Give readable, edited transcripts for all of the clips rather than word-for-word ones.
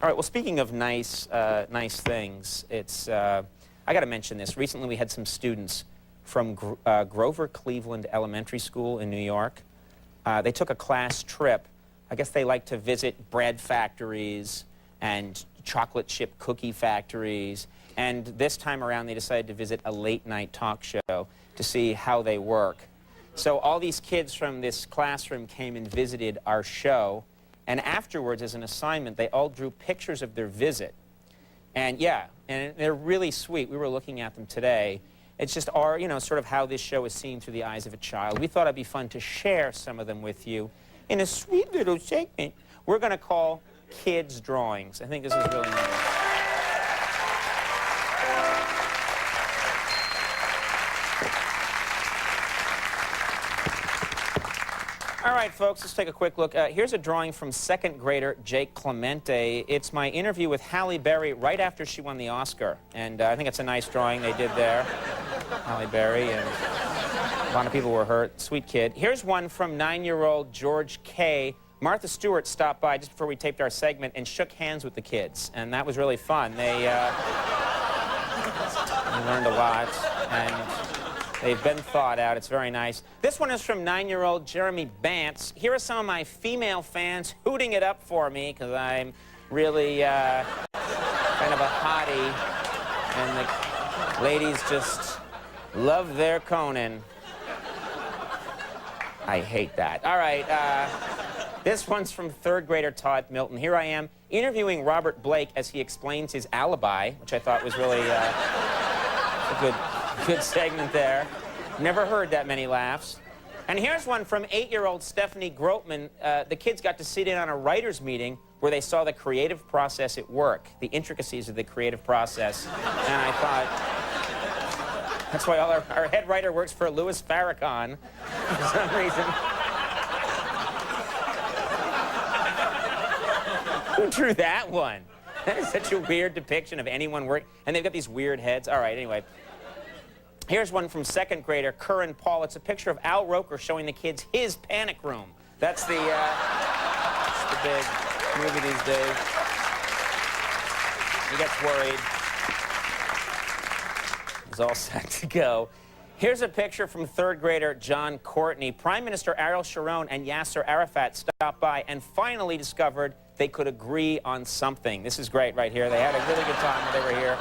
All right, well, speaking of nice things, I got to mention this. Recently, we had some students from Grover Cleveland Elementary School in New York. They took a class trip. I guess they like to visit bread factories and chocolate chip cookie factories. And this time around, they decided to visit a late-night talk show to see how they work. So all these kids from this classroom came and visited our show. And afterwards, as an assignment, they all drew pictures of their visit. And yeah, and they're really sweet. We were looking at them today. It's just our, sort of how this show is seen through the eyes of a child. We thought it'd be fun to share some of them with you in a sweet little segment we're going to call Kids Drawings. I think this is really nice. All right, folks, let's take a quick look. Here's a drawing from second grader Jake Clemente. It's my interview with Halle Berry right after she won the Oscar. And I think it's a nice drawing they did there. Halle Berry, and a lot of people were hurt. Sweet kid. Here's one from 9-year-old George K. Martha Stewart stopped by just before we taped our segment and shook hands with the kids. And that was really fun. They learned a lot. And they've been thought out. It's very nice. This one is from 9-year-old Jeremy Bantz. Here are some of my female fans hooting it up for me because I'm really kind of a hottie. And the ladies just love their Conan. I hate that. All right. This one's from third grader Todd Milton. Here I am interviewing Robert Blake as he explains his alibi, which I thought was really a good segment there. Never heard that many laughs. And here's one from 8-year-old Stephanie Grotman. The kids got to sit in on a writer's meeting where they saw the creative process at work, the intricacies of the creative process. And I thought, that's why all our head writer works for Louis Farrakhan for some reason. Who drew that one? That is such a weird depiction of anyone working. And they've got these weird heads. All right, anyway. Here's one from second grader Curran Paul. It's a picture of Al Roker showing the kids his panic room. That's the big movie these days. He gets worried. He's all set to go. Here's a picture from third grader John Courtney. Prime Minister Ariel Sharon and Yasser Arafat stopped by and finally discovered they could agree on something. This is great right here. They had a really good time when they were here.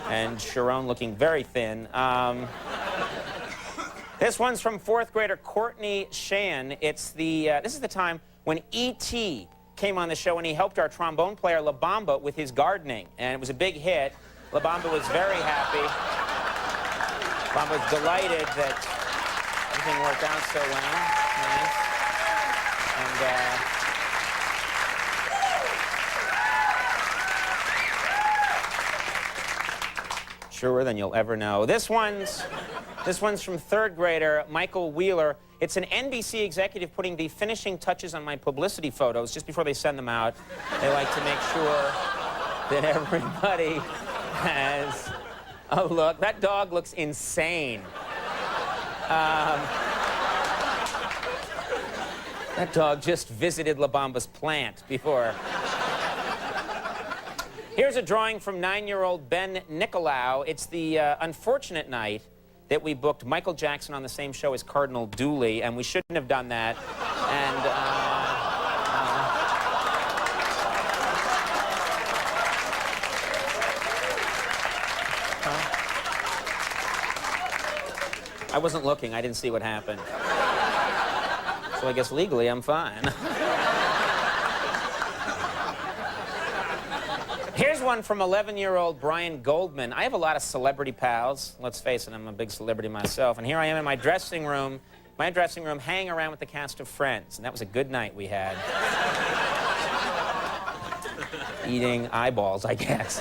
And Sharon looking very thin. This one's from fourth grader Courtney Shan. It's this is the time when E.T. came on the show and he helped our trombone player La Bamba with his gardening. And it was a big hit. La Bamba was very happy. La Bamba was delighted that everything worked out so well. Nice. And truer than you'll ever know. This one's from third grader Michael Wheeler. It's an NBC executive putting the finishing touches on my publicity photos just before they send them out. They like to make sure that everybody has a look. That dog looks insane. That dog just visited La Bamba's plant before. Here's a drawing from 9-year-old Ben Nicolau. It's the unfortunate night that we booked Michael Jackson on the same show as Cardinal Dooley, and we shouldn't have done that. And I wasn't looking. I didn't see what happened. So I guess legally I'm fine. Here's one from 11-year-old Brian Goldman. I have a lot of celebrity pals. Let's face it, I'm a big celebrity myself. And here I am in my dressing room hanging around with the cast of Friends. And that was a good night we had. Eating eyeballs, I guess.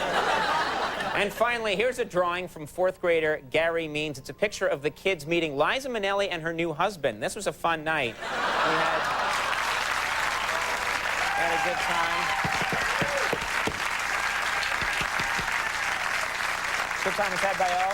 And finally, here's a drawing from fourth grader Gary Means. It's a picture of the kids meeting Liza Minnelli and her new husband. This was a fun night. We had a good time. Good time was had by all.